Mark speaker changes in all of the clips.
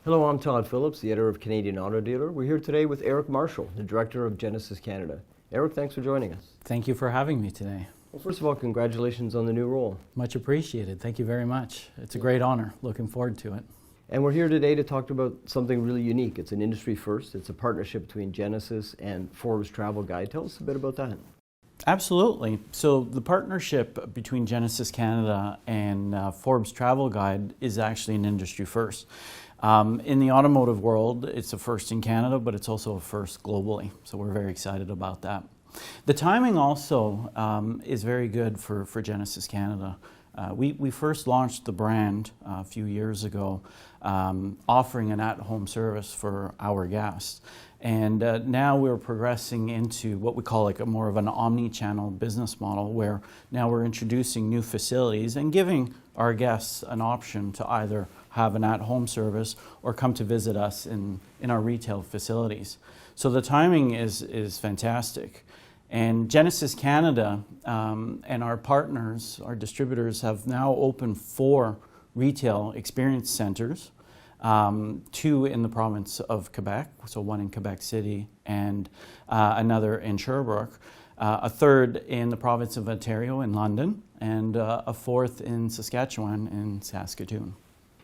Speaker 1: Hello, I'm Todd Phillips, the editor of Canadian Auto Dealer. We're here today with Eric Marshall, the director of Genesis Canada. Eric, thanks for joining us.
Speaker 2: Thank you for having me today.
Speaker 1: Well, first of all, congratulations on the new role.
Speaker 2: Much appreciated. Thank you very much. It's a great honor. Looking forward to it.
Speaker 1: And we're here today to talk about something really unique. It's an industry first. It's a partnership between Genesis and Forbes Travel Guide. Tell us a bit about that.
Speaker 2: Absolutely. So the partnership between Genesis Canada and Forbes Travel Guide is actually an industry first. In the automotive world, it's a first in Canada, but it's also a first globally. So we're very excited about that. The timing also is very good for Genesis Canada. We first launched the brand a few years ago, offering an at-home service for our guests. And now we're progressing into what we call like a more of an omni-channel business model, where now we're introducing new facilities and giving our guests an option to either have an at-home service or come to visit us in our retail facilities. So the timing is fantastic. And Genesis Canada and our partners, our distributors, have now opened 4 retail experience centers, 2 in the province of Quebec, so 1 in Quebec City and another in Sherbrooke, a 3rd in the province of Ontario in London, and a 4th in Saskatchewan in Saskatoon.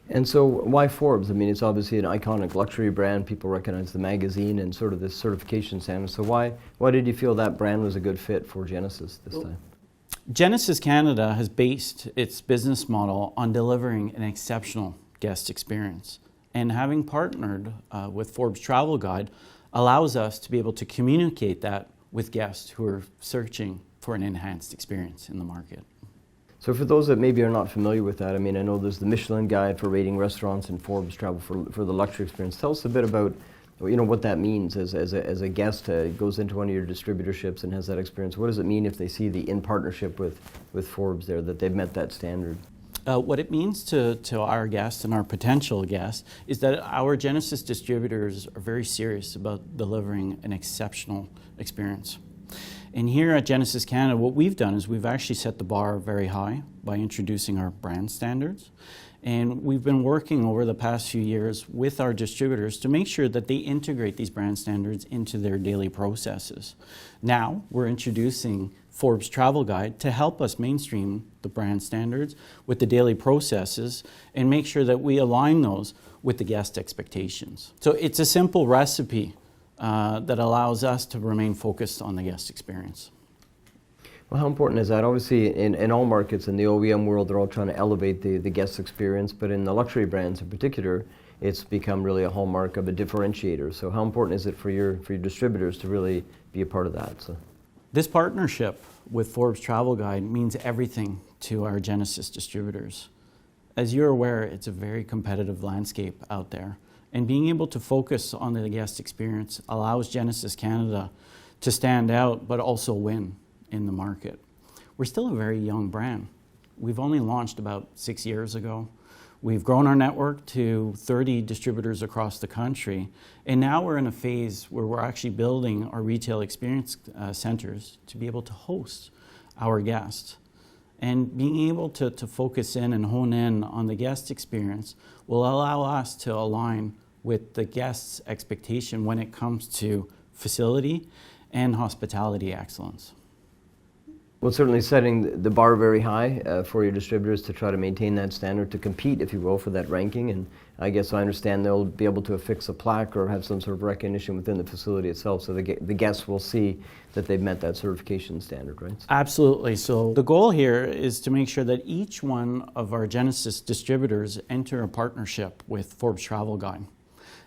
Speaker 1: And so why Forbes? I mean, it's obviously an iconic luxury brand. People recognize the magazine and sort of this certification standard. So why did you feel that brand was a good fit for Genesis this time?
Speaker 2: Genesis Canada has based its business model on delivering an exceptional guest experience. And having partnered with Forbes Travel Guide allows us to be able to communicate that with guests who are searching for an enhanced experience in the market.
Speaker 1: So for those that maybe are not familiar with that, I mean, I know there's the Michelin Guide for rating restaurants and Forbes Travel for the luxury experience. Tell us a bit about, what that means as a guest goes into one of your distributorships and has that experience. What does it mean if they see the in partnership with Forbes there, that they've met that standard?
Speaker 2: What it means to our guests and our potential guests is that our Genesis distributors are very serious about delivering an exceptional experience. And here at Genesis Canada, what we've done is we've actually set the bar very high by introducing our brand standards. And we've been working over the past few years with our distributors to make sure that they integrate these brand standards into their daily processes. Now, we're introducing Forbes Travel Guide to help us mainstream the brand standards with the daily processes and make sure that we align those with the guest expectations. So it's a simple recipe that allows us to remain focused on the guest experience.
Speaker 1: Well, how important is that? Obviously, in all markets in the OEM world, they're all trying to elevate the guest experience, but in the luxury brands in particular, it's become really a hallmark of a differentiator. So how important is it for your distributors to really be a part of that? So
Speaker 2: this partnership with Forbes Travel Guide means everything to our Genesis distributors. As you're aware, it's a very competitive landscape out there. And being able to focus on the guest experience allows Genesis Canada to stand out, but also win in the market. We're still a very young brand. We've only launched about 6 years ago. We've grown our network to 30 distributors across the country. And now we're in a phase where we're actually building our retail experience centers to be able to host our guests. And being able to focus in and hone in on the guest experience will allow us to align with the guest's expectation when it comes to facility and hospitality excellence.
Speaker 1: Well, certainly setting the bar very high for your distributors to try to maintain that standard, to compete, if you will, for that ranking. And I guess I understand they'll be able to affix a plaque or have some sort of recognition within the facility itself, so the guests will see that they've met that certification standard, right?
Speaker 2: Absolutely. So the goal here is to make sure that each one of our Genesis distributors enter a partnership with Forbes Travel Guide.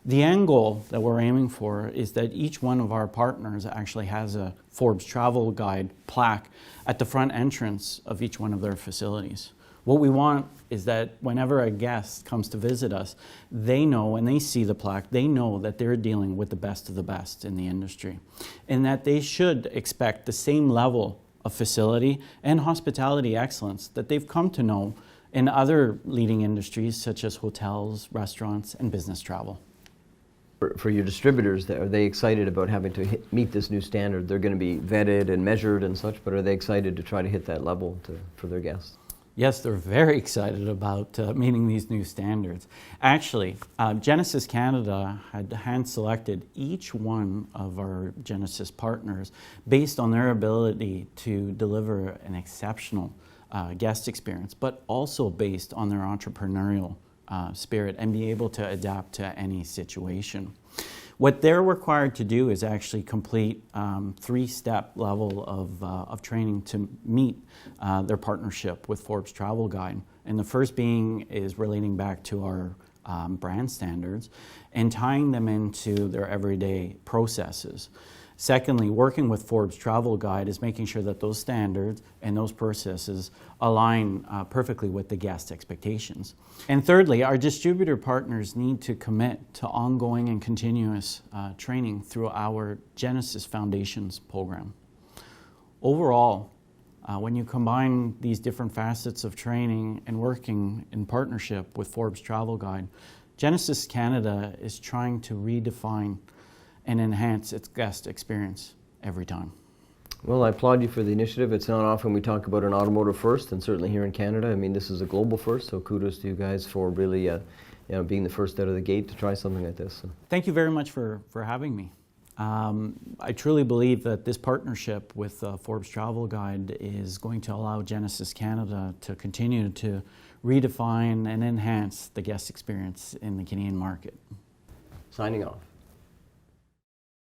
Speaker 2: The end goal that we're aiming for is that each one of our partners actually has a Forbes Travel Guide plaque at the front entrance of each one of their facilities. What we want is that whenever a guest comes to visit us, they know, when they see the plaque, they know that they're dealing with the best of the best in the industry, and that they should expect the same level of facility and hospitality excellence that they've come to know in other leading industries such as hotels, restaurants, and business travel.
Speaker 1: For your distributors, are they excited about having to meet this new standard? They're going to be vetted and measured and such, but are they excited to try to hit that level for their guests?
Speaker 2: Yes, they're very excited about meeting these new standards. Actually, Genesis Canada had hand-selected each one of our Genesis partners based on their ability to deliver an exceptional guest experience, but also based on their entrepreneurial spirit and be able to adapt to any situation. What they're required to do is actually complete 3-step level of training to meet their partnership with Forbes Travel Guide. And the first being is relating back to our brand standards and tying them into their everyday processes. Secondly, working with Forbes Travel Guide is making sure that those standards and those processes align perfectly with the guest expectations. And thirdly, our distributor partners need to commit to ongoing and continuous training through our Genesis Foundations program. Overall, when you combine these different facets of training and working in partnership with Forbes Travel Guide, Genesis Canada is trying to redefine and enhance its guest experience every time.
Speaker 1: Well, I applaud you for the initiative. It's not often we talk about an automotive first, and certainly here in Canada. I mean, this is a global first, so kudos to you guys for really being the first out of the gate to try something like this.
Speaker 2: Thank you very much for having me. I truly believe that this partnership with Forbes Travel Guide is going to allow Genesis Canada to continue to redefine and enhance the guest experience in the Canadian market.
Speaker 1: Signing off.